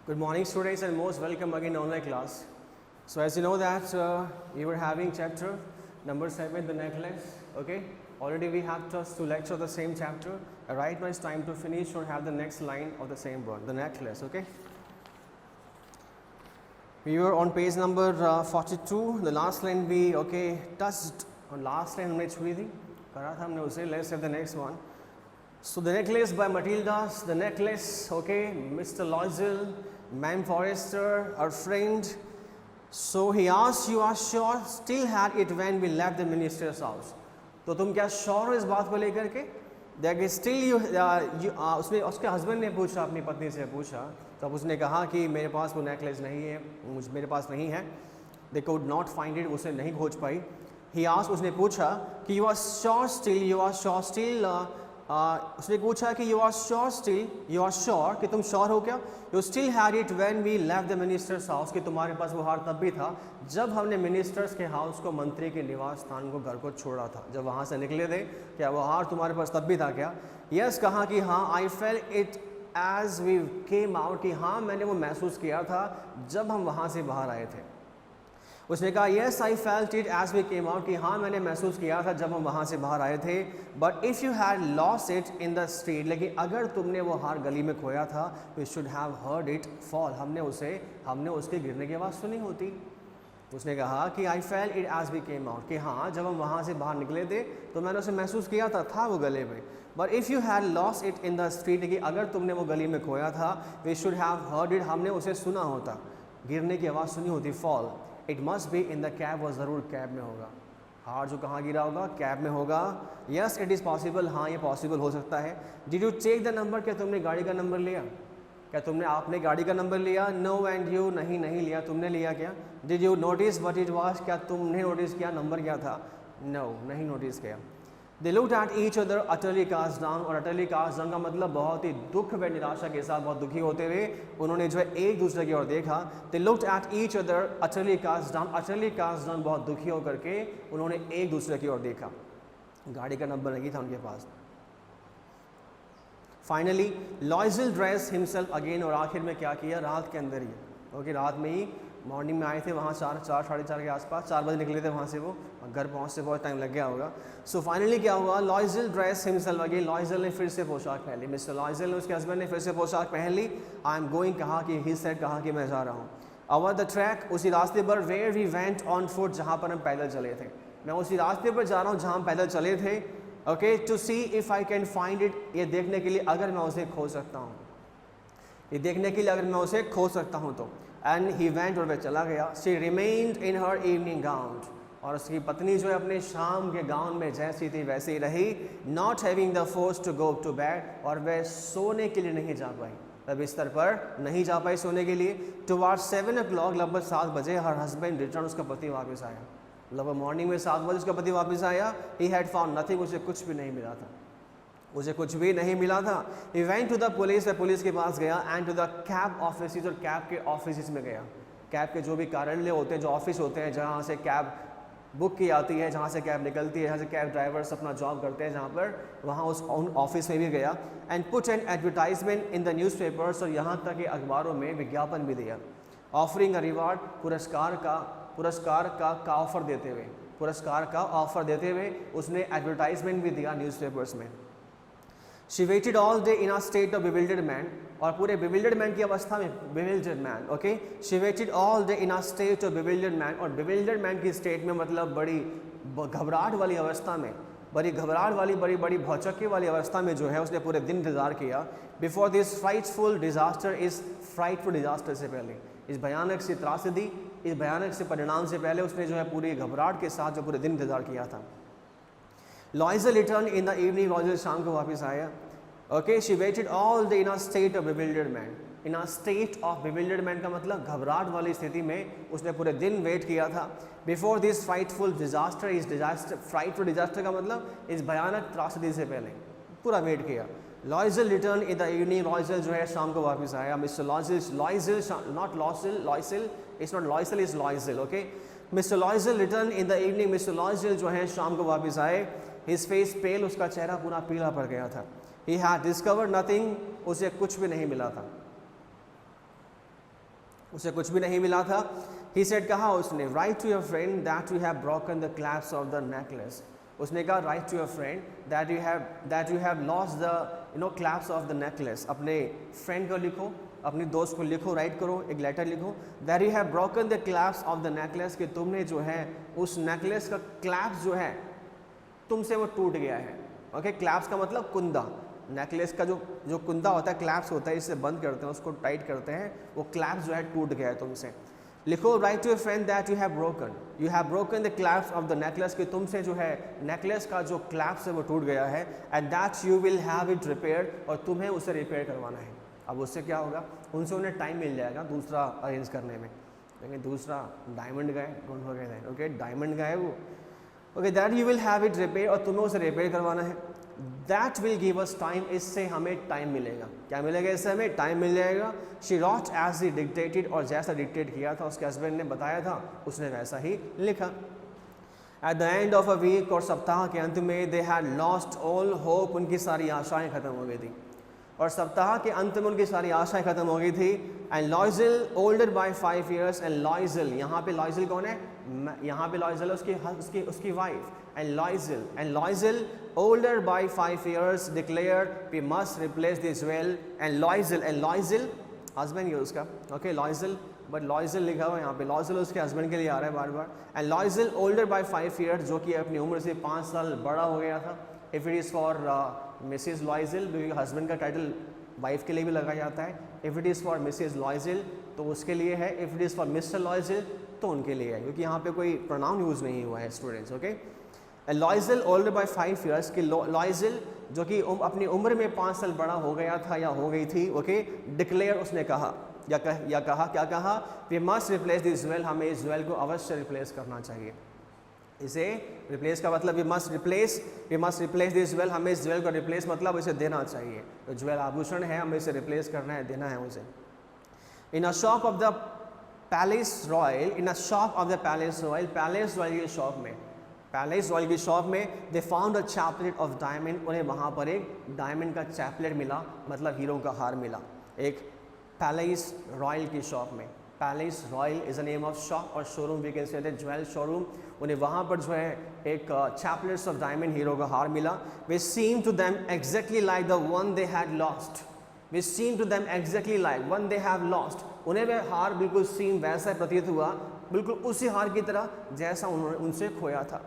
Good morning, students, and most welcome again in online class. So as you know that we were having chapter number 7, the necklace. Okay, already we have just to lecture the same chapter. Right now it's time to finish or have the next line of the same one, the necklace. Okay, we were on page number 42. The last line we touched on. Last line हमने छुई थी, करा था हमने उसे. Let's have the next one. So the necklace by Matilda, the necklace, okay, Mr. Loisel, Ma'am Forrester, our friend. So he asked, you are sure still had it when we left the minister's house? तो तुम क्या sure हो इस बात को लेकर के? देखिए स्टिल उसने उसके हस्बैंड ने पूछा, अपनी पत्नी से पूछा, तब उसने कहा कि मेरे पास वो नेकलेस नहीं है, मेरे पास नहीं है. They could not find it, उसे नहीं खोज पाई. He asked, उसने पूछा कि you are sure still, you are sure still, उसने पूछा कि you are sure still, you are sure कि तुम श्योर हो क्या? You still had it when we left the minister's house, कि तुम्हारे पास वो हार तब भी था जब हमने मिनिस्टर्स के हाउस को, मंत्री के निवास स्थान को, घर को छोड़ा था, जब वहाँ से निकले थे. क्या वो हार तुम्हारे पास तब भी था क्या? यस कहा कि हाँ. I felt it as we came out, कि हाँ मैंने वो महसूस किया था जब हम वहाँ से बाहर आए थे. उसने कहा yes I felt it as we came out, कि हाँ मैंने महसूस किया था जब हम वहाँ से बाहर आए थे. But if you had lost it in the street, लेकिन अगर तुमने वो हार गली में खोया था, we should have heard it fall, हमने उसके गिरने की आवाज़ सुनी होती. उसने कहा कि I felt it as we came out, कि हाँ जब हम वहाँ से बाहर निकले थे तो मैंने उसे महसूस किया था वो गले में. But if you had lost it in the street, कि अगर तुमने वो गली में खोया था, we should have heard it, हमने उसे सुना होता, गिरने की आवाज़ सुनी होती. Fall it must be in the cab, वो ज़रूर कैब में होगा. हार जो कहाँ गिरा होगा? कैब में होगा. यस इट इज़ पॉसिबल, हाँ ये पॉसिबल हो सकता है. Did you check the number, क्या तुमने गाड़ी का नंबर लिया? क्या आपने गाड़ी का नंबर लिया? नो एंड यू, नहीं लिया. तुमने लिया क्या? Did you notice what it was, क्या तुमने नोटिस किया नंबर क्या था? नो, नहीं नोटिस किया. They looked at each other utterly cast down, और अटरली कास्ट डाउन का मतलब बहुत ही दुख व निराशा के साथ, बहुत दुखी होते हुए उन्होंने जो है एक दूसरे की ओर देखा. They looked at each other utterly cast down, utterly cast down बहुत दुखी होकर के उन्होंने एक दूसरे की ओर देखा. गाड़ी का नंबर नहीं था उनके पास. Finally Loisel dressed himself again, और आखिर में क्या किया? रात के अंदर ही, ओके रात में ही, मॉर्निंग में आए थे वहाँ 4 साढ़े 4 के आसपास, 4 बजे निकले थे वहाँ से, वो घर पहुँचते बहुत टाइम लग गया होगा. सो फाइनली क्या हुआ? लॉयजल ड्रेस हिमसेल्फ अगेन, लॉयजल ने फिर से पोशाक पहन ली. मिस्टर लॉयजल ने, उसके हस्बैंड ने फिर से पोशाक पहन ली. आई एम गोइंग, कहा कि ही सेड, कहा कि मैं जा रहा हूँ. ओवर द ट्रैक, उसी रास्ते पर, where we went on foot, जहाँ पर हम पैदल चले थे. मैं उसी रास्ते पर जा रहा हूँ जहाँ हम पैदल चले थे. Okay, to see if I can find it, ये देखने के लिए अगर मैं उसे खोज सकता हूँ, ये देखने के लिए अगर मैं उसे खोज सकता हूँ तो. एंड ही वेंट, और वह चला गया. She remained in her evening gown, और उसकी पत्नी जो है अपने शाम के गाउन में जैसी थी वैसे ही रही. Not having the force to go to bed, और वह सोने के लिए नहीं जा पाई, वह बिस्तर पर नहीं जा पाई सोने के लिए. टुवार्ड्स 7 o'clock, लगभग 7 बजे, हर हस्बैंड रिटर्न, उसका पति वापस आया. लगभग मॉर्निंग में 7 बजे उसका पति वापस आया. ही हैड फाउंड नथिंग, उसे कुछ भी नहीं मिला था, उसे कुछ भी नहीं मिला था. He went to the police, police के पास गया. And to the cab office, और कैब के ऑफिस में गया. कैब के जो भी कार्यालय होते हैं, जो ऑफिस होते हैं जहाँ से कैब बुक की आती है, जहाँ से कैब निकलती है, जहाँ से कैब ड्राइवर्स अपना जॉब करते हैं जहाँ पर, वहाँ उस ऑफिस में भी गया. And put an advertisement in the newspapers, और यहाँ तक कि अखबारों में विज्ञापन भी दिया. ऑफरिंग अ रिवार्ड, पुरस्कार का ऑफर देते हुए, पुरस्कार का ऑफर देते हुए उसने एडवर्टाइजमेंट भी दिया न्यूज़पेपर्स में. She weighted all day in a state of bewildered man, और पूरे bewildered मैन की अवस्था में, bewildered man, okay. She weighted all day in a state of bewildered man, और bewildered मैन की स्टेट में मतलब बड़ी घबराहट वाली अवस्था में, बड़ी घबराहट वाली, बड़ी भौचक्के वाली अवस्था में जो है उसने पूरे दिन इंतजार किया. बिफोर दिस फ्राइटफुल डिजास्टर, इस फ्राइटफुल डिजास्टर से पहले, इस भयानक सी त्रासदी, इस भयानक से परिणाम से पहले उसने जो है पूरी घबराहट के साथ जो पूरे दिन इंतजार किया था. लॉयजल रिटर्न इन द इवनिंग, लॉयजल शाम को वापस आया. Okay, she weighted all day in a state of bewildered man. In a state of bewildered man का मतलब घबराहट वाली स्थिति में उसने पूरे दिन वेट किया था. बिफोर दिस फ्राइटफुल डिजास्टर, इस डिजास्टर, फ्राइटफुल डिजास्टर का मतलब इस भयानक त्रासदी से पहले पूरा वेट किया. लॉयजल रिटर्न इन द इवनिंग, लॉयजल जो है शाम को वापस आया. Mister लॉयजल, not लॉयजल, it's not लॉयजल, is लॉयजल, okay. Mister लॉयजल return in the evening, mister लॉयजल जो है शाम को वापस आए. हिज फेस पेल, उसका चेहरा पूरा पीला पड़ गया था. ही हैड डिस्कवर्ड नथिंग, उसे कुछ भी नहीं मिला था. उसे कुछ भी नहीं मिला था। ही सेड, कहा उसने, write to your friend that you have broken the clasp of the necklace. उसने कहा write to your friend that you have lost the clasp of the necklace. अपने फ्रेंड को लिखो, अपने दोस्त को लिखो, राइट करो, एक लेटर लिखो, that you have broken the clasp of the necklace, कि तुमने जो है उस नेकलेस का क्लैप्स जो है तुमसे वो टूट गया है। ओके, क्लैप्स का मतलब कुंदा, नेकलेस का जो कुंदा होता है, क्लैप्स होता है, इससे बंद करते हैं, उसको टाइट करते हैं, वो क्लैप्स जो है टूट गया है तुमसे। लिखो, write to your friend that you have broken the clasp of the necklace, कि तुमसे जो है नेकलेस का जो क्लैप्स है वो टूट गया है, and that you will have it repair, और तुम्हें उसे रिपेयर करवाना है। अब उससे क्या होगा, उनसे उन्हें टाइम मिल जाएगा दूसरा अरेंज करने में। लेकिन दूसरा डायमंड का है, कौन हो गया, ओके डायमंड का है वो। Okay, that you will have it repair, और तुम्हें उसे रिपेयर करवाना है। That will give us time, इससे हमें टाइम मिलेगा। क्या मिलेगा, इससे हमें टाइम मिल जाएगा। She wrote as he dictated, और जैसा डिक्टेट किया था उसके हस्बैंड ने बताया था, उसने वैसा ही लिखा। At the end of a week, और सप्ताह के अंत में, they had lost all hope, उनकी सारी आशाएं खत्म हो गई थी, और सप्ताह के अंत में उनकी सारी आशाएं खत्म हो गई थी। And Loisel older by 5 years, and Loisel, यहाँ पे लॉयजल कौन है, यहाँ पे लॉयजल उसकी wife, and Loisel older by 5 years declare we must replace this jewel, and Loisel husband है उसका, ओके लॉयजल, बट लॉयजल लिखा हुआ यहाँ पे, लॉयजल उसके हस्बैंड के लिए आ रहा है बार बार। And Loisel older by 5 years, जो कि अपनी उम्र से 5 साल बड़ा हो गया था। If it is for Mrs Loisel, husband का टाइटल वाइफ के लिए भी लगाया जाता है। If it is for Mrs Loisel तो उसके लिए है, if it is for Mr Loisel तो उनके लिए है, क्योंकि यहाँ पे कोई प्रोनाउन यूज़ नहीं हुआ है students. Okay, लॉयजल older by 5 years, कि लॉयजल जो कि अपनी उम्र में 5 साल बड़ा हो गया था या हो गई थी। ओके, डिक्लेयर उसने कहा, क्या कहा, we must replace this jewel, हमें इस ज्वेल को अवश्य रिप्लेस करना चाहिए। इसे रिप्लेस का मतलब we must replace this jewel, हमें इस ज्वेल को रिप्लेस मतलब इसे देना चाहिए। तो ज्वेल आभूषण है, हमें इसे रिप्लेस करना है, देना है उसे। In a shop of the Palace Royal, Palace Royal की शॉप में they found a chaplet of diamond, उन्हें वहाँ पर एक डायमंड का चैपलेट मिला, मतलब हीरो का हार मिला, एक पैलेस रॉयल की शॉप में। Palace Royal is a name of shop और showroom, we can say jewel showroom. उन्हें वहाँ पर जो है एक चैपलेट्स ऑफ डायमंड हीरो का हार मिला। वे seem to them exactly like the one they had lost, उन्हें वह हार बिल्कुल सेम वैसा प्रतीत हुआ, बिल्कुल उसी हार की तरह जैसा उन्होंने उनसे खोया था।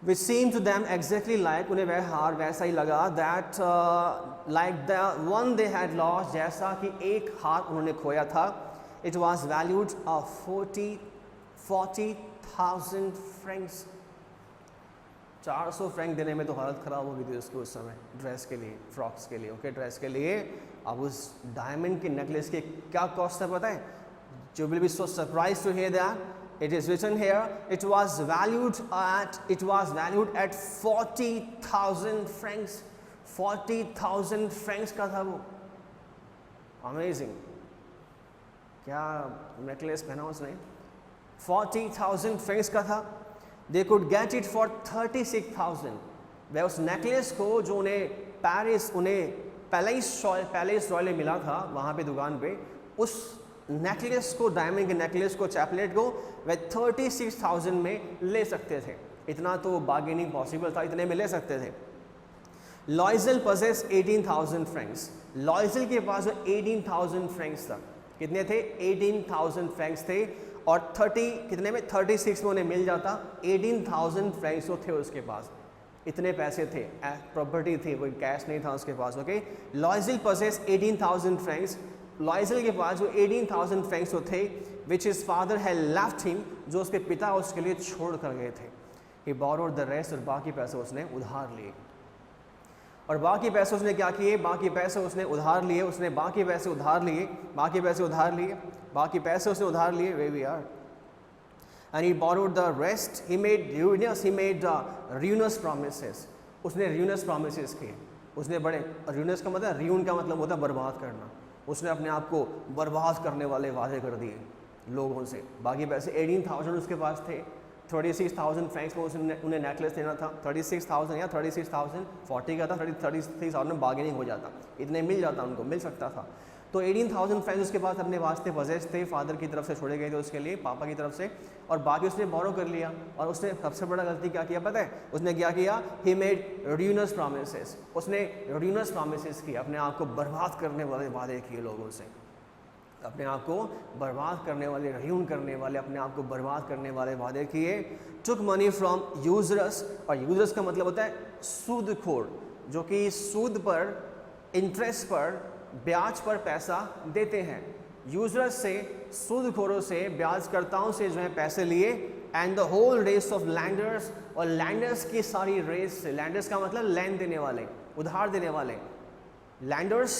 Which seemed to them exactly like, उन्हें वह हार वैसा ही लगा, that like the one they had lost, जैसा कि एक हार उन्होंने खोया था। It was valued of 40,000 francs। 400 Frank देने में तो हालत ख़राब हो गई थी उसको उस समय, ड्रेस के लिए, फ्रॉक्स के लिए, ओके ड्रेस के लिए। अब उस डायमंड के नेकलेस के क्या कॉस्ट है पता है? You will be so surprised to hear that. It is written here, it was valued at 40,000 francs. 40,000 francs का था वो। Amazing। क्या नेकलेस पहना उसने? 40,000 francs का था। They could get it for 36,000। वह उस नेकलेस को जो उन्हें पैलेस रॉयल में मिला था वहाँ पे दुकान पे, उस नेकलेस को, डायमंड के नेकलेस को, चैपलेट को वह 36,000 में ले सकते थे। इतना तो बार्गेनिंग पॉसिबल था, इतने में ले सकते थे। लॉयजल पजेस 18,000 फ्रैंक्स। लॉयजल के पास जो 18,000 फ्रैंक्स था, कितने थे? 18,000 फ्रैंक्स थे, और 36 में उन्हें मिल जाता। 18,000 फ्रैंक्स तो थे उसके पास, इतने पैसे थे, प्रॉपर्टी थी, कोई कैश नहीं था उसके पास। Okay, Loisel possess 18,000 francs. Loisel के पास जो 18,000 फ्रैंक्स तो थे, which is father had left him, जो उसके पिता उसके लिए छोड़ कर गए थे। ही बोरोड द रेस्ट, और बाकी पैसे उसने उधार लिए। और बाकी पैसे उसने क्या किए? बाकी पैसे उसने उधार लिए, उसने उधार लिए, वे वी आर। And he borrowed the rest. He made ruinous promises. उसने ruinous promises किए, उसने बड़े, ruinous का मतलब, ruin का मतलब होता है बर्बाद करना। उसने अपने आप को बर्बाद करने वाले वादे कर दिए लोगों से। बाकी पैसे 18,000 उसके पास थे। 36,000 फ्रैंक्स में उन्हें नेकलेस देना था। 36,000 या 36,040 का था, 36,000 में बार्गेनिंग हो जाता, इतने मिल जाता, उनको मिल सकता था। तो तो 18,000 फ्रैंक्स उसके पास अपने वास्ते पजेस थे, फादर की तरफ से छोड़े गए थे उसके लिए, पापा की तरफ से, और बाकी उसने बोरो कर लिया। और उसने सबसे बड़ा गलती क्या किया पता है? उसने क्या किया? He made ruinous promises. उसने रूइनस प्रॉमिसेस किए, अपने आप को बर्बाद करने वाले वादे किए लोगों से, अपने आप को बर्बाद करने वाले, रूइन करने वाले, अपने आप को बर्बाद करने वाले वादे किए। टुक मनी फ्रॉम यूजरस, और यूजरस का मतलब होता है सूदखोर, जो कि सूद पर, इंटरेस्ट पर, ब्याज पर पैसा देते हैं। यूजर्स से, सूदखोरों से, ब्याजकर्ताओं से जो है पैसे लिए। And the whole race of lenders, और लैंडर्स की सारी रेस से, लैंडर्स का मतलब लैंड देने वाले, उधार देने वाले, लैंडर्स,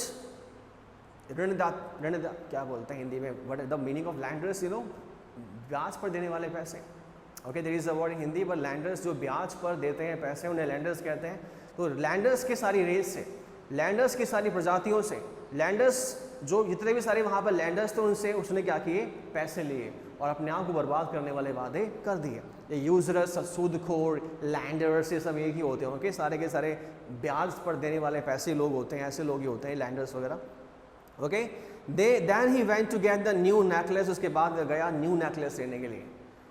ऋणदाता क्या बोलते हैं हिंदी में? What is the meaning of lenders? You know, ब्याज पर देने वाले पैसे। Okay, there is a word in Hindi, but lenders जो ब्याज पर देते हैं पैसे, उन्हें लैंडर्स कहते हैं। तो लैंडर्स की सारी रेस से, लैंडर्स की सारी प्रजातियों से, लैंडर्स जो जितने भी सारे वहाँ पर लैंडर्स थे उनसे उसने क्या किए? पैसे लिए और अपने आप को बर्बाद करने वाले वादे कर दिए। ये यूजरस, सूदखोर, लैंडर्स, ये सब एक ही होते हैं। ओके, सारे के सारे ब्याज पर देने वाले पैसे लोग होते हैं, ऐसे लोग ही होते हैं लैंडर्स वगैरह। Okay, then he went to get the new necklace. उसके बाद वह गया न्यू नेकलेस लेने के लिए।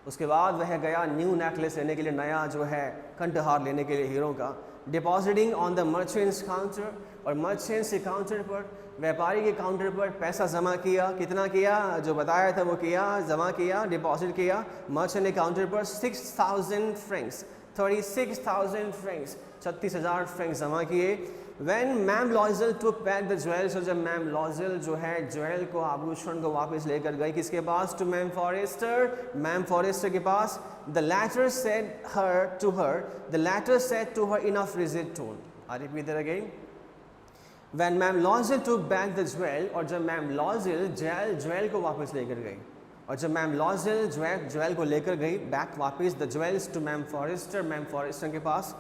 उसके बाद वह गया न्यू नेकलेस लेने के लिए, नया जो है कंठहार लेने के लिए हीरो का। Depositing on the merchants counter, और मर्चेंट्स के काउंटर पर, व्यापारी के काउंटर पर पैसा जमा किया। कितना किया? जो बताया था वो किया, जमा किया, डिपॉजिट किया। मर्चेंट के काउंटर पर 6,000 फ्रैंक्स, 36,000 फ्रैंक्स, 36,000 फ्रैंक्स जमा किए। When ma'am लॉयजल took back the jewels, और जब मैम लॉयजल जो है ज्वेल को, आभूषण को वापस लेकर गई किसके पास? To ma'am Forestier, ma'am Forestier के पास। The latter said to her in a frigid tone. I repeat that again. When ma'am लॉयजल took back the jewel, और जब मैम लॉयजल ज्वेल को वापस लेकर गई, और जब मैम लॉयजल ज्वेल को लेकर गई बैक वापस, the jewels to ma'am Forestier के पास।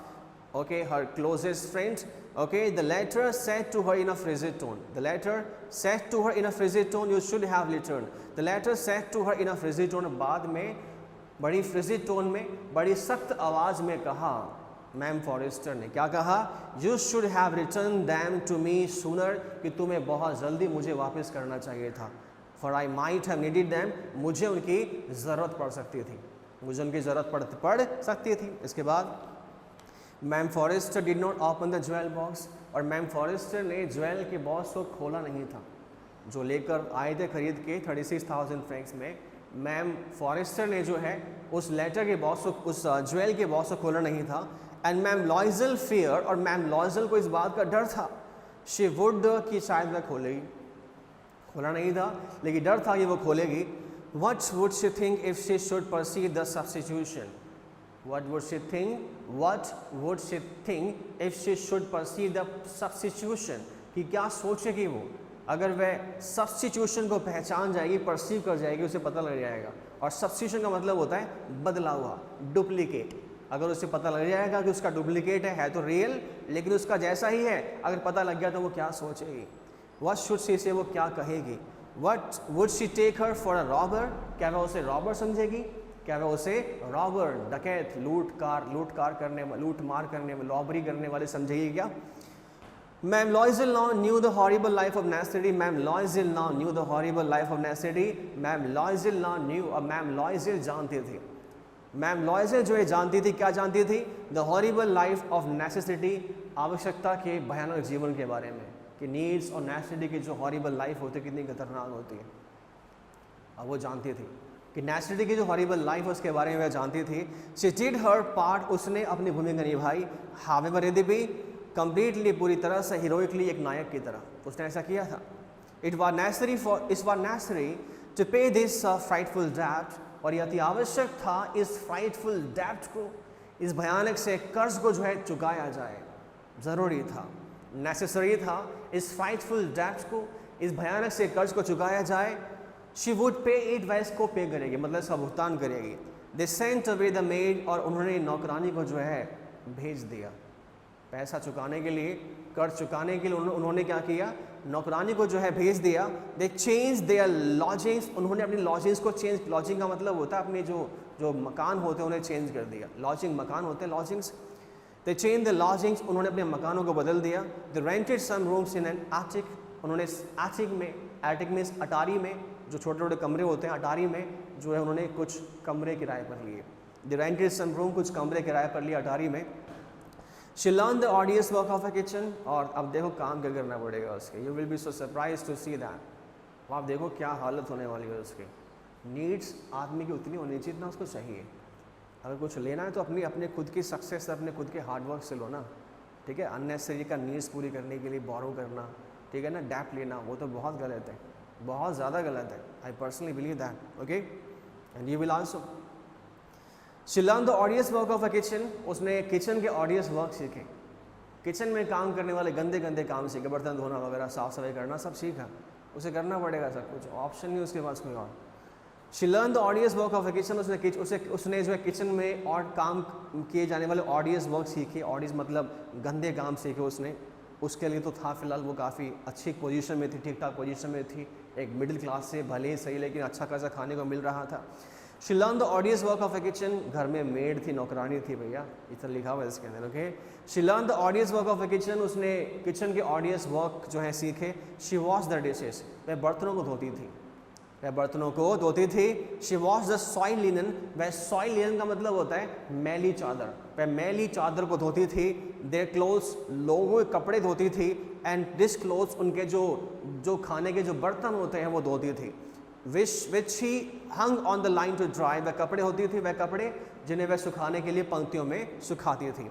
Okay, her closest friend. Okay, the letter said to her in a frigid tone. The letter said to her in a frigid tone, you should have returned. The letter said to her in a frigid tone. बाद में बड़ी frigid tone में, बड़ी सख्त आवाज़ में कहा ma'am Forestier ने, क्या कहा? You should have returned them to me sooner, कि तुम्हें बहुत जल्दी मुझे वापस करना चाहिए था। For I might have needed them, मुझे उनकी ज़रूरत पड़ सकती थी, मुझे उनकी ज़रूरत पड़ सकती थी। इसके बाद ma'am Forestier did not open the jewel box, और मैम फॉरेस्टर ने ज्वेल के बॉक्स को खोला नहीं था जो लेकर आए थे खरीद के 36,000 फ्रैंक्स में। मैम फॉरेस्टर ने जो है उस लेटर के बॉक्स को, उस ज्वेल के बॉक्स को खोला नहीं था। एंड मैम लॉयजल फियर, और मैम लॉयजल को इस बात का डर था, शी वुड, कि शायद वह खोलेगी, खोला नहीं था लेकिन डर था कि वो खोलेगी। What would she think if she should perceive the substitution? What would she think if she should perceive the substitution? कि क्या सोचेगी वो अगर वह सब्स्टिट्यूशन को पहचान जाएगी, परसीव कर जाएगी, उसे पता लग जाएगा। और सब्स्टिट्यूशन का मतलब होता है बदला हुआ, डुप्लीकेट। अगर उसे पता लग जाएगा कि उसका डुप्लीकेट है तो रियल, लेकिन उसका जैसा ही है, अगर पता लग गया तो वो क्या सोचेगी? What should she say, वो क्या कहेगी? What would she take her for a robber? क्या वह उसे रॉबर समझेगी? क्या वह उसे रॉबर, डकैत, लूट मार करने, लॉबरी करने वाले समझेगी क्या? Ma'am लॉयजल now new the horrible life of necessity. Ma'am लॉयजल now new the horrible life of necessity. Ma'am लॉयजल now new, और मैम लॉयजल जानती थी, मैम लॉयजल जो है जानती थी, क्या जानती थी? The horrible life of necessity, आवश्यकता के भयानक जीवन के बारे में, कि नीड्स और नेसेसिटी की जो हॉरिबल लाइफ होती है कितनी खतरनाक होती है, अब वो जानती थी कि नेसेसिटी की जो हॉरिबल लाइफ है उसके बारे में वह जानती थी। शी डिड हर पार्ट, उसने अपनी भूमिका निभाई। हावेवर, यद्यपि, कंप्लीटली, पूरी तरह से, हीरोइकली, एक नायक की तरह उसने ऐसा किया था। इट वॉज नेसेसरी टू पे दिस फ्राइटफुल डेब्ट, और यह अति आवश्यक था इस फ्राइटफुल डेब्ट को, इस भयानक से कर्ज को जो है चुकाया जाए, ज़रूरी था, नेसेसरी था इस फ्राइटफुल डेब्ट को, इस भयानक से कर्ज को चुकाया जाए। शी वुड पे इट, वह इसको पे करेगी, मतलब इसका भुगतान करेगी। They sent away the made, और उन्होंने नौकरानी को जो है भेज दिया पैसा चुकाने के लिए, कर्ज चुकाने के लिए। उन्होंने क्या किया? नौकरानी को जो है भेज दिया। दे चेंज देयर लॉजिंग्स, उन्होंने अपनी लॉजिंग्स को चेंज, लॉजिंग का मतलब होता है अपने जो मकान होते हैं उन्हें चेंज कर दिया। लॉजिंग मकान होते हैं, lodgings. They change the lodgings, उन्होंने अपने मकानों को बदल दिया। They rented some rooms in an attic, उन्होंने एटिक में, एटिक मीन्स अटारी में, जो छोटे छोटे कमरे होते हैं, अटारी में जो है उन्होंने कुछ कमरे किराए पर लिए। द रेंटेड सम रूम, कुछ कमरे किराए पर लिए अटारी में। She learn the odious work of a kitchen, और अब देखो काम क्या करना पड़ेगा उसके, you will be so surprise to see that. आप देखो क्या हालत होने वाली है उसकी। नीड्स आदमी की उतनी होनी चाहिए जितना उसको चाहिए। अगर कुछ लेना है तो अपने खुद की सक्सेस अपने खुद के हार्डवर्क से लो ना, ठीक है। अननेसेसरी का नीड्स पूरी करने के लिए बोरो करना, ठीक है ना, डेप्ट लेना, वो तो बहुत गलत है, बहुत ज़्यादा गलत है। I personally believe that, okay, and you will also. She learn the odious work of a kitchen, उसने किचन के ऑडियस वर्क सीखे। किचन में काम करने वाले गंदे गंदे काम सीखे, बर्तन धोना वगैरह, साफ़ सफाई करना, सब सीखा। उसे करना पड़ेगा सब कुछ, ऑप्शन नहीं उसके पास कोई और। She learn the odious work of a kitchen, उसने जो है किचन में और काम किए जाने वाले ऑडियस वर्क सीखे। ऑडियस मतलब गंदे काम सीखे उसने। उसके लिए तो था फिलहाल वो काफ़ी अच्छी पोजीशन में थी, ठीक ठाक पोजीशन में थी, एक मिडिल क्लास से, भले ही सही लेकिन अच्छा खासा खाने को मिल रहा था। She learn the odious work of a kitchen, घर में मेड थी, नौकरानी थी भैया, इतना लिखा हुआ है इसके अंदर, okay. She learn the odious work of a kitchen, उसने किचन के ऑडियस वर्क जो है सीखे। शी वॉश द डिशेस, वह बर्तनों को धोती थी, वह बर्तनों को धोती थी। She wash the soil linen, वह सॉइल लिनन का मतलब होता है मैली चादर, वह मैली चादर को धोती थी। देयर क्लोथ्स, लोगों के कपड़े धोती थी। एंड दिस क्लोथ्स, उनके जो खाने के जो बर्तन होते हैं वो धोती थी। Which she hung on the line to dry, वह कपड़े होती थी, वह कपड़े जिन्हें वह सुखाने के लिए पंक्तियों में सुखाती थी।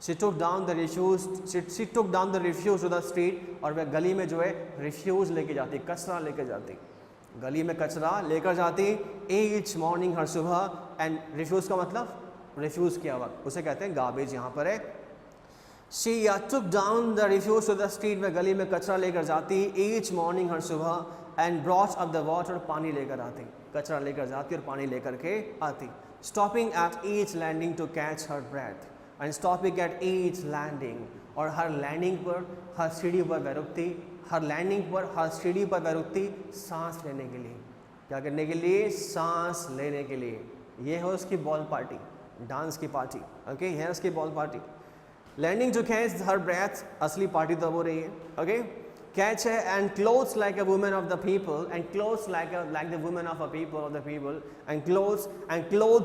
She took down the refuse to the street, और वह गली में जो है रिफ्यूज लेके जाती, कचरा लेके जाती, गली में कचरा लेकर जाती। ईच मॉर्निंग, हर सुबह। एंड रिफ्यूज़ का मतलब रिफ्यूज़ किया हुआ, उसे कहते हैं गार्बेज यहाँ पर है। She took down the refuse to the street, में गली में कचरा लेकर जाती। ईच मॉर्निंग, हर सुबह। And brought up the water, पानी लेकर आती, कचरा लेकर जाती और पानी लेकर के आती। Stopping at each landing to catch her breath, and stopping at each landing, और हर लैंडिंग पर, हर सीढ़ी पर वह रुकती, हर लैंडिंग पर, हर सीढ़ी पर वह रुकती, सांस लेने के लिए। क्या करने के लिए? सांस लेने के लिए। ये है उसकी बॉल पार्टी, डांस की पार्टी, ओके, है उसकी ball party. Landing to catch her breath, असली पार्टी तो हो रही है, ओके। कैच है। And clothes like a woman of the people, and clothes like the woman of a people, of the people, and clothes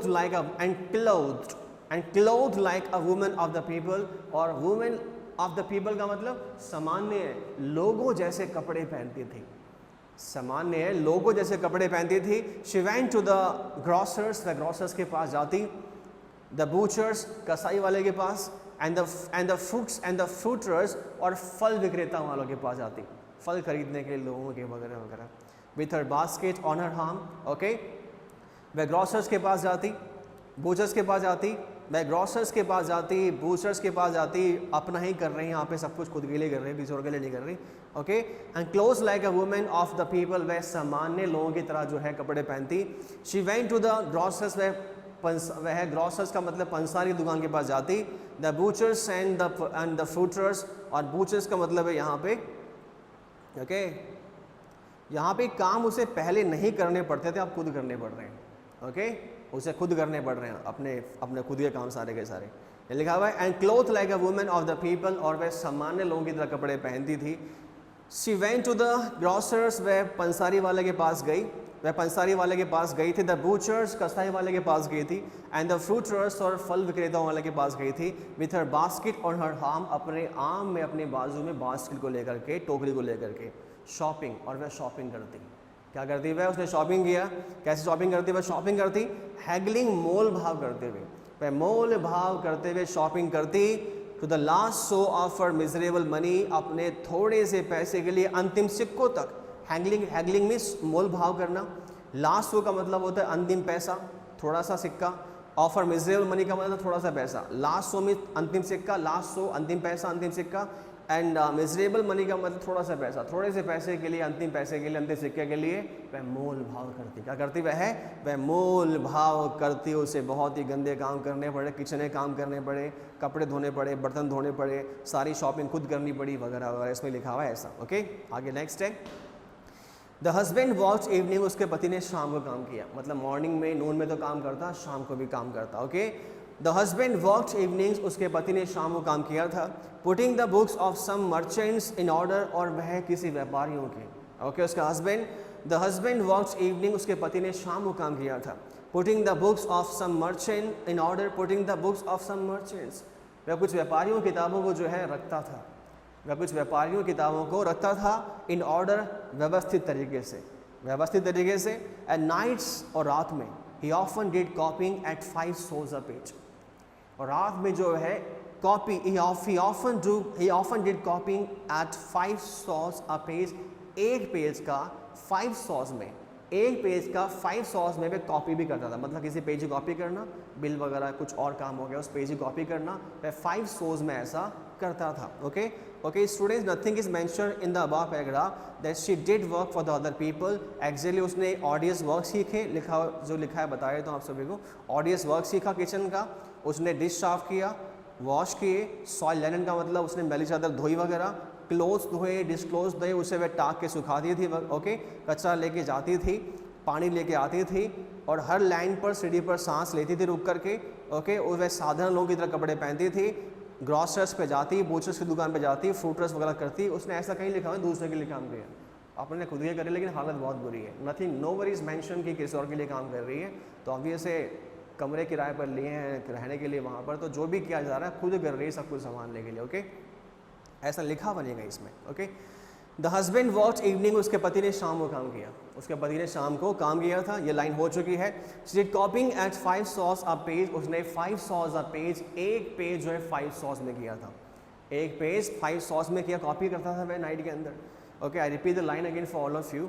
like a, and cloth like a woman of the people, और women of the people का मतलब सामान्य लोगों जैसे कपड़े पहनती थी, सामान्य लोगों जैसे कपड़े पहनती थी। She went to the grocer's, वह ग्रॉसर्स के पास जाती। द बूचर्स, कसाई वाले के पास। एंड द फ्रूटर्स, और फल विक्रेता वालों के पास जाती, फल खरीदने के लिए लोगों के वगैरह वगैरह। With her basket on her arm, okay. वह ग्रॉसर्स के पास जाती, बूचर्स के पास जाती, मैं ग्रॉसर्स के पास जाती, बूचर्स के पास जाती, अपना ही कर रही हैं यहाँ पे, सब कुछ खुद के लिए कर रही है, किसी और के लिए नहीं कर रही, okay. And cloth like a women of the people, वह सामान्य लोगों की तरह जो है कपड़े पहनती। She went to the grocer's, वह ग्रॉसर्स का मतलब पंसारी दुकान के पास जाती। The butcher's and the fruiterer's, और बूचर्स का मतलब है यहाँ पे, ओके, यहाँ पे काम उसे पहले नहीं करने पड़ते थे, अब खुद करने पड़ रहे हैं, ओके, उसे खुद करने पड़ रहे हैं अपने खुद के काम सारे के सारे। ये लिखा हुआ है। And cloth like a woman of the people, और वह सामान्य लोगों की तरह कपड़े पहनती थी। She went to the grocer's, वह पंसारी वाले के पास गई, वह पंसारी वाले के पास गई थी। द बूचर्स, कसाई वाले के पास गई थी। एंड द फ्रूटर्स, और फल विक्रेताओं वाले के पास गई थी। With her basket on her arm, अपने आर्म में, अपने बाजू में बास्केट को लेकर के, टोकरी को लेकर के। शॉपिंग, और वह शॉपिंग करती, क्या करती वह? उसने शॉपिंग किया। कैसे शॉपिंग करती? वह शॉपिंग करती हैगलिंग, मोल भाव करते हुए, वह मोल भाव करते हुए शॉपिंग करती। To the last sou of her miserable money, अपने थोड़े से पैसे के लिए अंतिम सिक्कों तक। हैगलिंग मीन्स मोल भाव करना। लास्ट सो का मतलब होता है अंतिम पैसा, थोड़ा सा सिक्का। ऑफर मिजरेबल मनी का मतलब थोड़ा सा पैसा। लास्ट सो मीन्स अंतिम सिक्का, लास्ट सो अंतिम पैसा, अंतिम सिक्का। एंड मिजरेबल मनी का मतलब थोड़ा सा पैसा, थोड़े से पैसे के लिए, अंतिम पैसे के लिए, अंतिम सिक्के के लिए वह मोल भाव करती। क्या करती वह मोल भाव करती। उसे बहुत ही गंदे काम करने पड़े, किचन काम करने पड़े, कपड़े धोने पड़े, बर्तन धोने पड़े, सारी शॉपिंग खुद करनी पड़ी वगैरह वगैरह, इसमें लिखा हुआ है ऐसा, ओके। आगे नेक्स्ट है। द हस्बैंड वर्क्ड इवनिंग, उसके पति ने शाम को काम किया, मतलब मॉर्निंग में, नून में तो काम करता, शाम को भी काम करता, okay. The husband worked evenings, उसके पति ने शाम को काम किया था। Putting the books of some merchants in order, और वह किसी व्यापारियों के, ओके उसका husband, the husband works evening, उसके पति ने शाम को काम किया था। Putting the books of some merchant in order, putting the books of some merchants, वह कुछ व्यापारियों की किताबों को जो है रखता था, वह कुछ व्यापारियों की किताबों को रखता था इन ऑर्डर, व्यवस्थित तरीके से, व्यवस्थित तरीके से। एंड नाइट्स, और रात में, he often did copying at 5 soles a page, और रात में जो है copy, he often did copying at 5 soles a page, एक पेज का 5 soles में, एक पेज का 5 soles में वह कॉपी भी करता था। मतलब किसी पेज की कॉपी करना, बिल वगैरह कुछ और काम हो गया, उस पेज की कॉपी करना, वह 5 soles में ऐसा करता था। Okay okay students, nothing is mentioned in the above paragraph that she did work for the other people. Actually उसने ऑडियस वर्क सीखे, जो लिखा है बता रहे तो आप सभी को, ऑडियस वर्क सीखा किचन का, उसने डिश साफ किया, वॉश किए, सॉइल लेनन का मतलब उसने मैली चादर धोई वगैरह, क्लोथ्स धोए, डिस्क्लोज धोए, उसे वह टाक के सुखाती थी। ओके, कचरा लेके जाती थी, पानी लेके आती थी, और हर लाइन पर सीढ़ी पर सांस लेती थी रुक करके। ओके, और वह साधारण लोगों की तरह कपड़े पहनती थी, ग्रॉसर्स पे जाती, बूचर्स की दुकान पे जाती, फ्रूटर्स वगैरह करती। उसने ऐसा कहीं लिखा है दूसरे के लिए काम किया, अपने खुद के करे, लेकिन हालत बहुत बुरी है। Nothing, nowhere is mention कि किसी और के लिए काम कर रही है, तो ऑब्वियस है कमरे किराए पर लिए हैं रहने के लिए वहाँ पर, तो जो भी किया जा रहा है खुद कर रही है सब कुछ संभालने के लिए। ओके, ऐसा लिखा बनेगा इसमें। Okay, the husband watch evening, उसके पति ने शाम को काम किया, उसके पति ने शाम को काम किया था, ये लाइन हो चुकी है। She did copying at 5 soles a page, उसने 5 soles a page, एक पेज जो है 5 soles में किया था, एक पेज 5 soles में किया, कॉपी करता था वह नाइट के अंदर। Okay, I repeat the line again for all of you.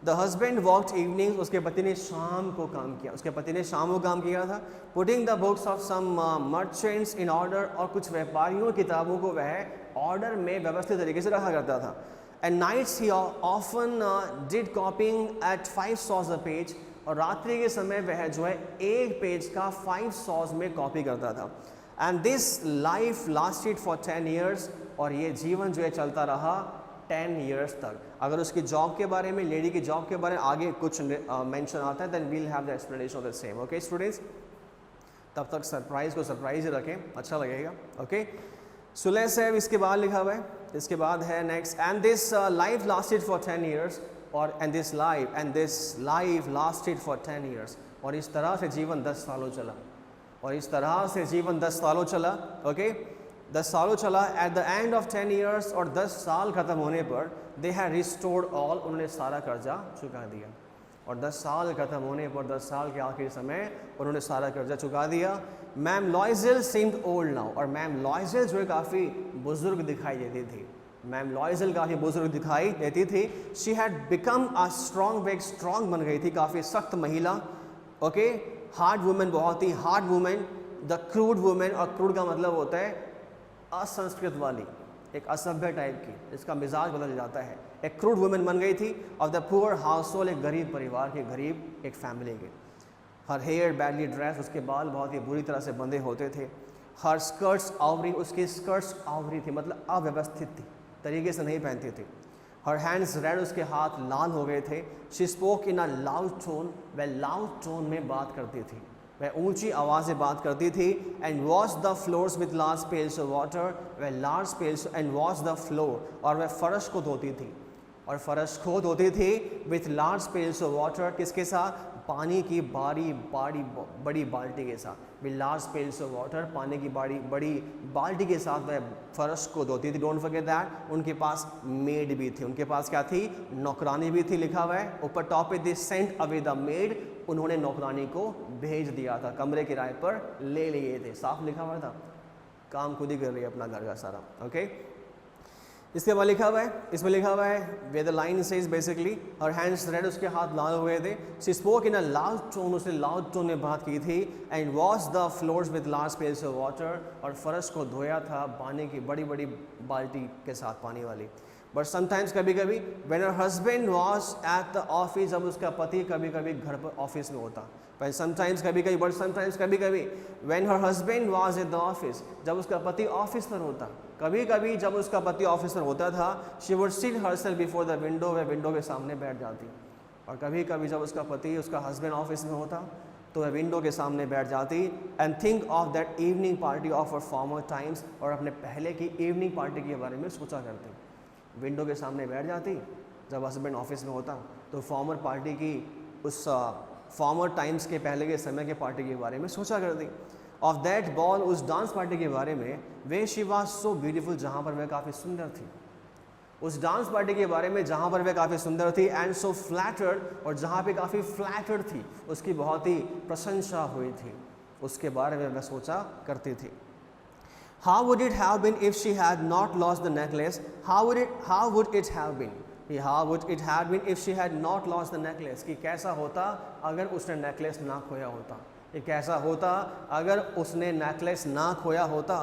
The husband worked evening, उसके पति ने शाम को काम किया, उसके पति ने शाम को काम किया था। Putting the books of some merchants in order, और कुछ व्यापारियों की किताबों को वह ऑर्डर में व्यवस्थित तरीके से रखा करता था। And nights he often did copying at 5 soles a page, और रात्रि के समय वह जो है एक पेज का 5 soles में कॉपी करता था। And this life lasted for 10 years, और ये जीवन जो है चलता रहा 10 years तक। अगर उसकी जॉब के बारे में, लेडी की जॉब के बारे में आगे कुछ मेंशन आता है, then we'll have the explanation of the same. Okay students, तब तक सरप्राइज को सरप्राइज ही रखें, अच्छा लगेगा। ओके, सुलह से इसके बाद लिखा हुआ है, इसके बाद है next, and this life lasted for 10 years, और and this life lasted for 10 years, और इस तरह से जीवन 10 सालों चला, और इस तरह से जीवन 10 सालों चला। ओके, 10 सालों चला। Eight the end of 10 years, और 10 साल खत्म होने पर, दे हैड रिस्टोर्ड ऑल, उन्होंने सारा कर्जा चुका दिया। और 10 साल खत्म होने पर, 10 साल के आखिरी समय उन्होंने सारा कर्जा चुका दिया। मैम लॉयजेल सीम्ड ओल्ड नाउ, और मैम लॉयजेल जो है काफ़ी बुजुर्ग दिखाई देती थी, मैम लॉयजेल काफ़ी बुजुर्ग दिखाई देती थी। She had become a strong, way strong बन गई थी, काफ़ी सख्त महिला। ओके, हार्ड वुमेन, बहुत ही hard women. The crude women, और क्रूड का मतलब होता है असंस्कृत वाली, एक असभ्य टाइप की, इसका मिजाज बदल जाता है। एक क्रूड वुमेन बन गई थी। Of the poor house hold, एक गरीब परिवार के, गरीब एक फैमिली के। हर हेयर बैडली ड्रेस, उसके बाल बहुत ही बुरी तरह से बंधे होते थे। हर स्कर्ट्स आवरी, उसकी स्कर्ट्स आवरी थी, मतलब अव्यवस्थित थी, तरीके से नहीं पहनती थी। हर हैंड्स रेड, उसके हाथ लाल हो गए थे। She spoke in a loud tone, वह लाउड टोन में बात करती थी, वह ऊंची आवाज़ से बात करती थी। And wash the floors with large pails of water, वह large pails, and wash the floor, और वह फर्श को धोती थी, और फर्श को धोती थी with large pails of water, किसके साथ? पानी की बड़ी बाल्टी के साथ। With large pails of water, पानी की बड़ी बाल्टी के साथ वह फर्श को धोती थी। डोंट फॉरगेट दैट, उनके पास मेड भी थी, उनके पास क्या थी? नौकरानी भी थी, लिखा हुआ है ऊपर टॉप पे, this sent away the maid, उन्होंने नौकरानी को भेज दिया था, कमरे किराए पर ले लिए थे। साफ लिखा हुआ था, काम खुद ही कर रही है अपना घर का सारा। ओके, इसके बाद लिखा हुआ है, इसमें लिखा हुआ है way the line says basically, her hands red, उसके हाथ लाल हो गए थे। She spoke in a loud tone, उसने लाउड टोन में बात की थी। And wash the floors with large pails of water, और फर्श को धोया था पानी की बड़ी बाल्टी के साथ, पानी वाली। बट समटाइम्स, कभी कभी, when her husband was at the office, जब उसका पति कभी कभी घर पर ऑफिस में होता। पर समटाइम्स, कभी कभी, बट समटाइम्स, कभी कभी, when her husband was at the office, जब उसका पति ऑफिस पर होता। कभी कभी जब उसका पति ऑफिस पर होता था, she would sit herself before the window, वह विंडो के सामने बैठ जाती। और कभी कभी जब उसका पति, उसका हस्बैंड ऑफिस में होता, तो वह विंडो के सामने बैठ जाती। And think of that evening party of her farmer times, और अपने पहले की इवनिंग पार्टी के बारे में सोचा करती। विंडो के सामने बैठ जाती जब हस्बैंड ऑफिस में होता तो फॉर्मर पार्टी की, उस फॉर्मर टाइम्स के पहले के समय के पार्टी के बारे में सोचा करती। ऑफ दैट बॉल, उस डांस पार्टी के बारे में, way she was so beautiful, जहाँ पर वह काफ़ी सुंदर थी। उस डांस पार्टी के बारे में जहाँ पर वह काफ़ी सुंदर थी, एंड सो फ्लैटर्ड, और जहाँ पे काफ़ी फ्लैटर्ड थी, उसकी बहुत ही प्रशंसा हुई थी, उसके बारे में वह सोचा करती थी। How would it have been if she had not lost the necklace? How would it have been? How would it have been if she had not lost the necklace? कि कैसा होता अगर उसने नेकलेस ना खोया होता, कि कैसा होता अगर उसने नेकलेस ना खोया होता।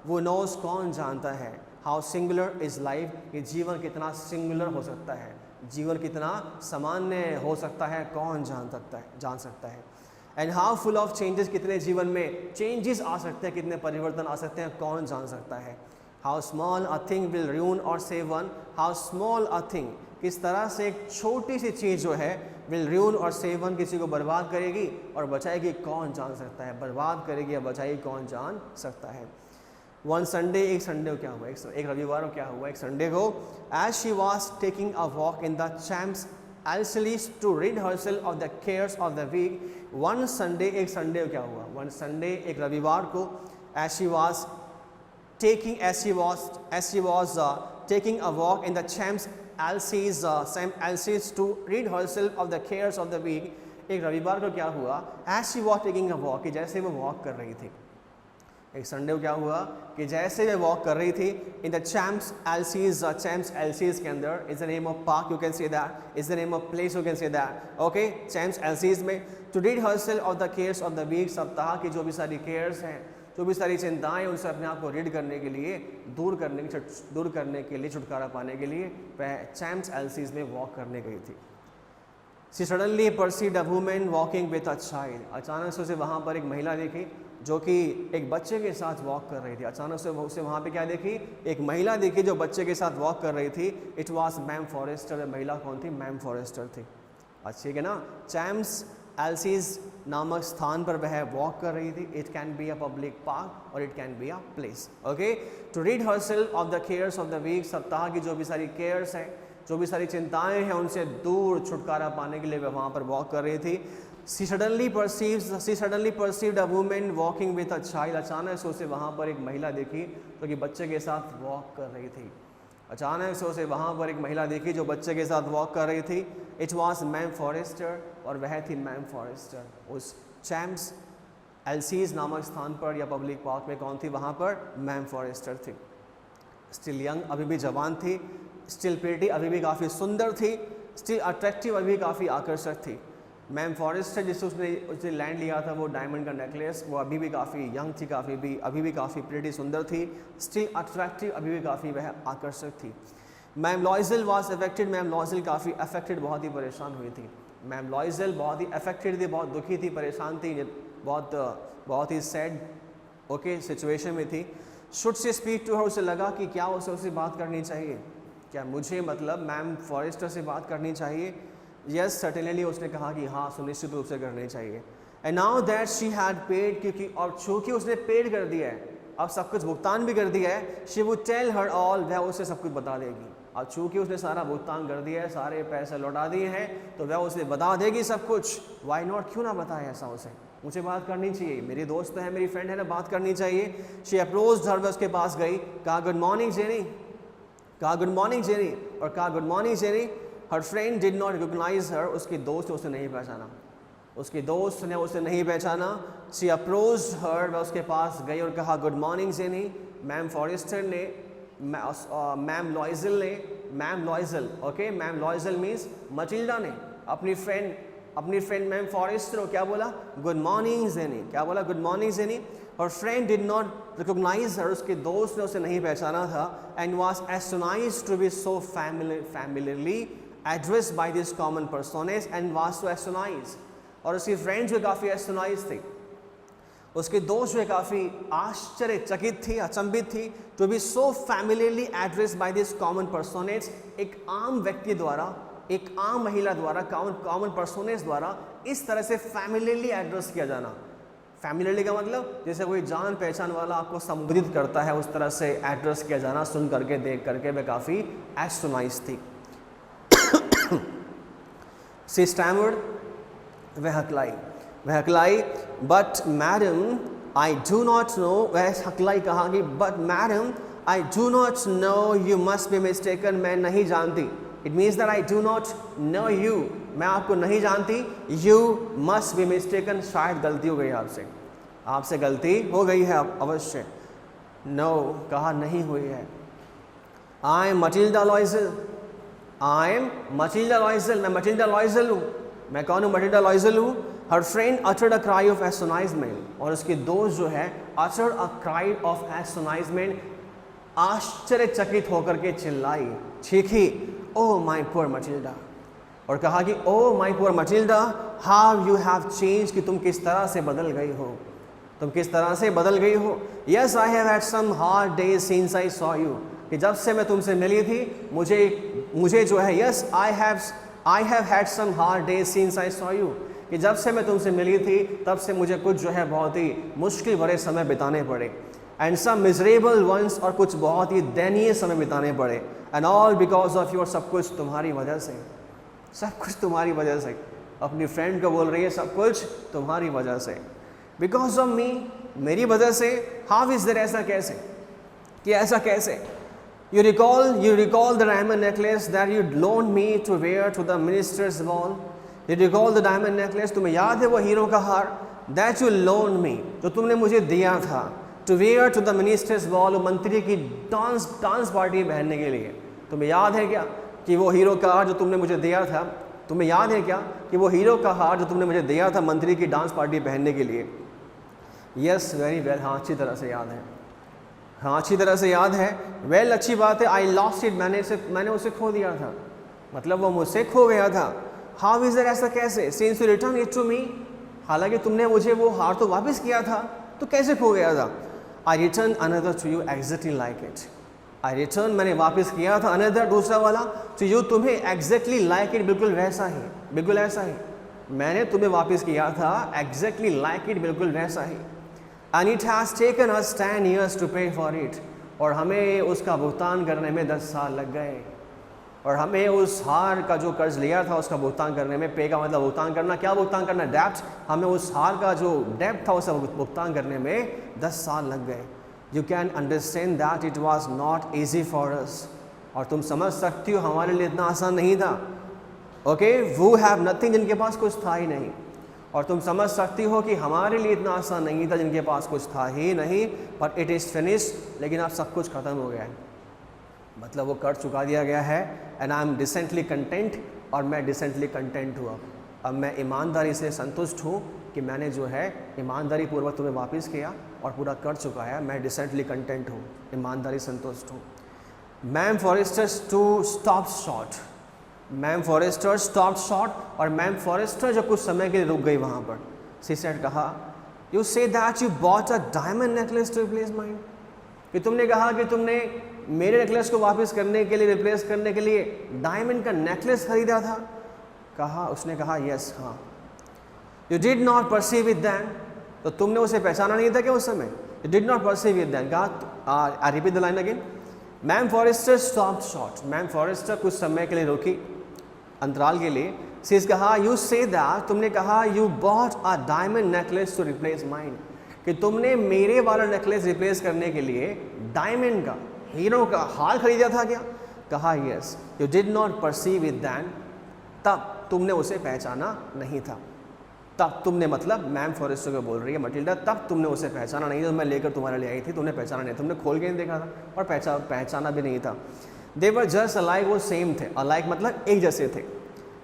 वो नोज, कौन जानता है, हाउ सिंगुलर इज़ लाइफ, कि जीवन कितना सिंगुलर हो सकता है, जीवन कितना सामान्य हो सकता है, कौन जान सकता है। And how full of changes, कितने जीवन में चेंजेस आ सकते हैं, कितने परिवर्तन आ सकते हैं, कौन जान सकता है। How small a thing will ruin और save one, how small a thing, किस तरह से एक छोटी सी चीज़ जो है विल ruin और सेव वन, किसी को बर्बाद करेगी और बचाएगी, कौन जान सकता है, बर्बाद करेगी या बचाएगी, कौन जान सकता है। वन संडे, एक संडे को क्या हुआ, एक रविवार को क्या हुआ, एक संडे को, as she was taking a walk in the Champs Elysees to rid herself of the cares of the week. One Sunday, एक संडे को क्या हुआ, वन संडे, एक रविवार को, as she was taking a walk in the Champs Elysees to rid herself of the cares of the week. एक रविवार को क्या हुआ, as she was taking a walk, कि जैसे वो वॉक कर रही थी। एक संडे को क्या हुआ कि जैसे वे वॉक कर रही थी इन द चैम्प्स एल्सीज के अंदर, is the name of park, you can say that, is the name of place, you can say that, okay, Champs Elysees में, to rid herself of the cares of the week, सप्ताह की जो भी सारी cares हैं, जो भी सारी चिंताएं, उनसे अपने आप को रीड करने के लिए, दूर करने के लिए, छुटकारा पाने के लिए वह चैम्प्स एल्सीज में वॉक करने गई थी। She suddenly perceived a woman walking with a child, अचानक से उसे वहाँ पर एक महिला देखी जो कि एक बच्चे के साथ वॉक कर रही थी। अचानक से उसे वहाँ पे क्या देखी, एक महिला देखी जो बच्चे के साथ वॉक कर रही थी। इट वॉज मैम फॉरेस्टर, महिला कौन थी, मैम फॉरेस्टर थी। अच्छी है ना, चैम्प्स एल्सीज नामक स्थान पर वह वॉक कर रही थी। It can be a public park और it can be a place, okay. To rid herself of the cares of the week, सप्ताह की जो भी सारी केयर्स हैं, जो भी सारी चिंताएं हैं, उनसे दूर छुटकारा पाने के लिए वह वहाँ पर वॉक कर रही थी। She suddenly perceived a woman walking with a child, अचानक से उसे वहाँ पर एक महिला देखी जो कि बच्चे के साथ वॉक कर रही थी। अचानक से उसे वहाँ पर एक महिला देखी जो बच्चे के साथ वॉक कर रही थी। इट वॉज मैम फॉरेस्टर, और वह थी मैम फॉरेस्टर। उस चैम्प्स एल्सीज नामक स्थान पर या पब्लिक पार्क में कौन थी, वहाँ पर मैम फॉरेस्टर थी। स्टिल यंग, अभी भी जवान थी। स्टिल प्रिटी, अभी भी काफ़ी सुंदर थी। स्टिल अट्रैक्टिव, अभी भी काफ़ी आकर्षक थी। मैम फॉरेस्टर जिससे उसने लैंड लिया था वो डायमंड का नेकलेस, वो अभी भी काफ़ी यंग थी, अभी भी काफ़ी प्रिटी सुंदर थी। स्टिल अट्रैक्टिव, अभी भी काफ़ी वह आकर्षक थी। मैम लॉयज़ल वॉज अफेक्टेड, मैम लॉयज़ल काफ़ी अफेक्टेड, बहुत ही परेशान हुई थी। मैम लॉयज़ल बहुत ही अफेक्टेड थी, बहुत दुखी थी, परेशान थी, बहुत ही सैड ओके सिचुएशन में थी। Should say speak to her, उसे लगा कि क्या उसे बात करनी चाहिए, क्या मुझे मतलब मैम फॉरेस्टर से बात करनी चाहिए। यस सर्टेनली, उसने कहा कि हाँ सुनिश्चित रूप से करनी चाहिए। And now that she had paid, क्योंकि और चूँकि उसने पेड कर दिया है, अब सब कुछ भुगतान भी कर दिया है, she would tell her all, वह उसे सब कुछ बता देगी। अब चूँकि उसने सारा भुगतान कर दिया है, सारे पैसे लौटा दिए हैं, तो वह उसे बता देगी सब कुछ। वाई नॉट, क्यों ना बताए ऐसा उसे, मुझे बात करनी चाहिए, मेरी दोस्त है, मेरी फ्रेंड है ना, बात करनी चाहिए। शी अप्रोच्ड हर, वह उसके पास गई, कहा गुड मॉर्निंग जेनी, कहा गुड मॉर्निंग जेनी, और कहा good morning Jeanne. Her friend did not recognise her, उसकी दोस्त ने उसे नहीं पहचाना, उसकी दोस्त ने उसे नहीं पहचाना। शी अप्रोच्ड हर, वह उसके पास गई और कहा good morning Jenny. Ma'am Forestier ने, ma'am Loisel, okay, ma'am Loisel means Mathilde ने अपनी फ्रेंड मैम फॉरेस्टर को क्या बोला, गुड मॉर्निंग जेनी, क्या बोला, गुड मॉर्निंग जेनी। और friend did not recognise her, उसके दोस्त ने उसे नहीं पहचाना था। And was astonished to be so familiarly addressed by this common personage, and was so astonished, और उसकी फ्रेंड जो काफ़ी एस्टोनाइज थी, उसके दोस्त जो काफ़ी आश्चर्यचकित थी, अचंभित थी। To be so familiarly addressed by this common personage, एक आम व्यक्ति द्वारा, एक आम महिला द्वारा, कॉमन पर्सोनेज द्वारा इस तरह से फैमिलियरली एड्रेस किया जाना। फैमिलियरली का मतलब जैसे कोई जान पहचान वाला आपको संबोधित करता है, उस तरह से एड्रेस किया जाना, सुन करके देख करके वह काफ़ी एस्टोनाइज थी। सी स्टैमर्ड, वह हकलाई, but madam I do not know, वह हकलाई कहा कि but madam I do not know, you must be mistaken, मैं नहीं जानती। It means that I do not know you, मैं आपको नहीं जानती, यू मस्ट बी मिस्टेकन, शायद गलती हो गई आपसे गलती हो गई है अवश्य। नो कहा नहीं हुई है। I am Matilda लॉइजल, I am Matilda लॉइजल, मैं मटिल्डा लॉइजल हूँ। मैं कौन हूँ? मटिल्डा लॉइजल हूँ। Her friend uttered a cry of astonishment, और उसके दोस्त जो है uttered a cry of astonishment, आश्चर्यचकित होकर के चिल्लाई, चीखी, ओ माई पुअर मटिल्डा, और कहा कि oh my poor Mathilde, how you have change, कि तुम किस तरह से बदल गई हो, तुम किस तरह से बदल गई हो। Yes I have had some hard days since I saw you, कि जब से मैं तुमसे मिली थी मुझे जो है, yes I have had some hard days since I saw you, कि जब से मैं तुमसे मिली थी तब से मुझे कुछ जो है बहुत ही मुश्किल भरे समय बिताने पड़े, एंड सम मिजरेबल वंस, और कुछ बहुत ही दयनीय समय बिताने पड़े, and all because of your, सब कुछ तुम्हारी वजह से, सब कुछ तुम्हारी वजह से। अपनी फ्रेंड को बोल रही है सब कुछ तुम्हारी वजह से, बिकॉज ऑफ मी, मेरी वजह से। हाउ इज देयर, ऐसा कैसे, कि ऐसा कैसे। You recall the diamond necklace that you loaned me to wear to the minister's ball, you recall the diamond necklace, तुम्हें याद है वो हीरो का हार, दैट यू लोन्ड मी, जो तुमने मुझे दिया था, to wear to the minister's ball, मंत्री की डांस पार्टी में पहनने के लिए। तुम्हें याद है क्या कि वो हीरो का हार जो तुमने मुझे दिया था, तुम्हें याद है क्या कि वो हीरो का हार जो तुमने मुझे दिया था मंत्री की डांस पार्टी पहनने के लिए। यस वेरी वेल, हाँ अच्छी तरह से याद है, हाँ अच्छी तरह से याद है। वेल अच्छी बात है। आई लॉस्ट इट, मैंने उसे खो दिया था, मतलब वो मुझसे खो गया था। हाउ इज दैट, ऐसा कैसे। Since you return it to me, हालांकि तुमने मुझे वो हार तो वापस किया था, तो कैसे खो गया था। I return another to you exactly like it, I return, मैंने वापस किया था, अनदर दूसरा वाला, टू यू, तुम्हें, एग्जैक्टली लाइक इट, बिल्कुल वैसा ही, बिल्कुल ऐसा ही मैंने तुम्हें वापस किया था, एग्जैक्टली लाइक इट, बिल्कुल वैसा ही। And it has taken us 10 years to pay for it, और हमें उसका भुगतान करने में 10 साल लग गए, और हमें उस हार का जो कर्ज लिया था उसका भुगतान करने में, पे का मतलब भुगतान करना, क्या भुगतान करना, डेप्ट, हमें उस हार का जो डेप्ट था उसका भुगतान करने में 10 साल लग गए। You can understand that it was not easy for us, और तुम समझ सकती हो हमारे लिए इतना आसान नहीं था। ओके, वो हैव नथिंग, जिनके पास कुछ था ही नहीं, और तुम समझ सकती हो कि हमारे लिए इतना आसान नहीं था जिनके पास कुछ था ही नहीं। बट इट इज़ फिनिश्ड, लेकिन अब सब कुछ ख़त्म हो गया है, मतलब वो कर चुका दिया गया है। And I am decently content, और मैं डिसेंटली कंटेंट हुआ, अब मैं ईमानदारी से संतुष्ट हूँ कि मैंने जो है ईमानदारी पूर्वक तुम्हें वापस किया और पूरा कर चुका है। मैं डिसेंटली कंटेंट हूँ, ईमानदारी संतुष्ट हूँ। Ma'am Forestier to stop short, ma'am Forestier stop short, और मैम फॉरेस्टर जो कुछ समय के लिए रुक गई वहाँ पर। सी सेड, कहा, you say that you bought a diamond necklace to replace mine, कि तुमने कहा कि तुमने मेरे नेकलेस को वापस करने के लिए, रिप्लेस करने के लिए डायमंड का नेकलेस खरीदा था। कहा, उसने कहा, यस, हाँ। You did not perceive it then, तो तुमने उसे पहचाना नहीं था क्या उस समय। You did not perceive it then, कहा, I repeat the line again. Ma'am Forestier stop short, ma'am Forestier कुछ समय के लिए रुकी, अंतराल के लिए। शीज कहा, यू से दैट, तुमने कहा, you bought a diamond necklace to replace mine, कि तुमने मेरे वाला नेकलेस रिप्लेस करने के लिए डायमंड का, हीरो का हार खरीदा था क्या। कहा, yes. You did not perceive it then, तब तुमने उसे पहचाना नहीं था, तब तुमने, मतलब मैम फॉरेस्टर को बोल रही है मटिल्डा, तब तुमने उसे पहचाना नहीं था, मैं लेकर तुम्हारे लिए आई थी, तुमने पहचाना नहीं, तुमने खोल के नहीं देखा था और पहचाना भी नहीं था। दे वर जस्ट अलाइक, वो सेम थे, अलाइक मतलब एक जैसे थे।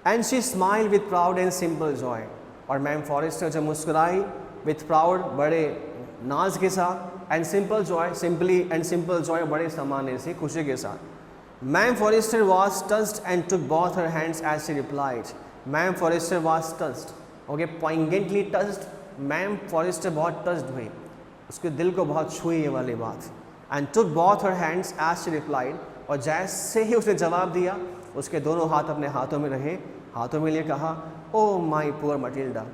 And she smile with proud and simple joy, और मैम फॉरेस्टर जब मुस्कुराई, विथ प्राउड, बड़े नाज के साथ, and simple joy, simply and simple joy, बड़े सामान्य सी खुशी के साथ। Ma'am Forestier was touched and took both her hands as she replied, ma'am Forestier was touched, okay, poignantly touched, ma'am Forestier बहुत टच्ड हुई, उसके दिल को बहुत छुई ये वाली बात। And took both her hands as she replied, और जैसे ही उसने जवाब दिया, उसके दोनों हाथ अपने हाथों में रहे, हाथों में लिए कहा, ओ माई पुअर मटिल्डा,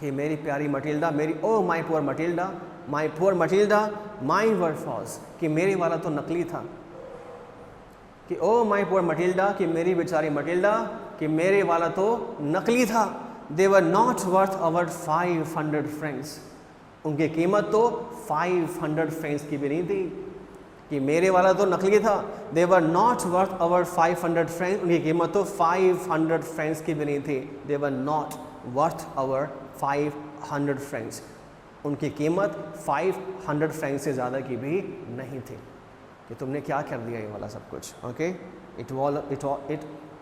कि मेरी प्यारी मटिल्डा, मेरी, oh my poor Mathilde, my word false, कि मेरे वाला तो नकली था, कि ओ माई पुअर मटिल्डा, कि मेरी बेचारी मटिल्डा, कि मेरे वाला तो नकली था। They were not worth our 500 francs, उनकी कीमत तो 500 फ्रेंक्स की भी नहीं थी, कि मेरे वाला तो नकली था। They were not worth our 500 francs, उनकी कीमत तो 500 फ्रेंक्स की भी नहीं थी। They were not worth our 500 francs, उनकी कीमत 500 फ्रेंक्स से ज़्यादा की भी नहीं थी। कि तुमने क्या कर दिया ये वाला सब कुछ। Okay, it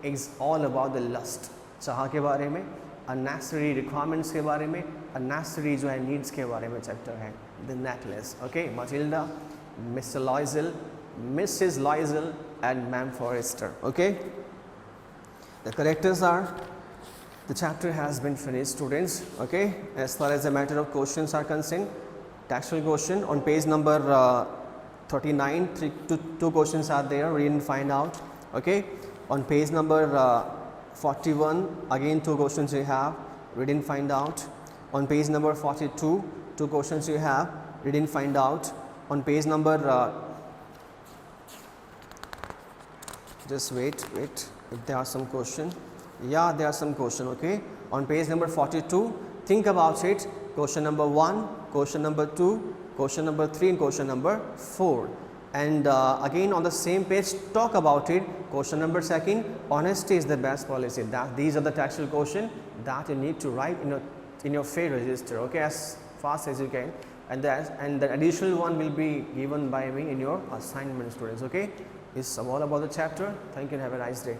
is all about the lust, चाह के बारे में, अननेसेसरी रिक्वायरमेंट्स के बारे में, अननेसेसरी जो है नीड्स के बारे में चैप्टर है the necklace. Okay, Mathilde, Mr Loisel, Mrs Loisel and ma'am Forestier. Okay, the characters are, the chapter has been finished, students. Okay, as far as the matter of questions are concerned, textual question on page number 39, two questions are there, read and find out. Okay, on page number 41, again 2 questions you have, read and find out. On page number 42, 2 questions you have, read and find out. On page number just wait, if there are some question. Yeah, there are some question. Okay, on page number 42, think about it. Question number 1, question number 2, question number 3 and question number 4. And again on the same page, talk about it. Question number 2, honesty is the best policy. That these are the textual question that you need to write in your fair register. Okay, as fast as you can. And the additional one will be given by me in your assignment, students. Okay, it's all about the chapter. Thank you and have a nice day.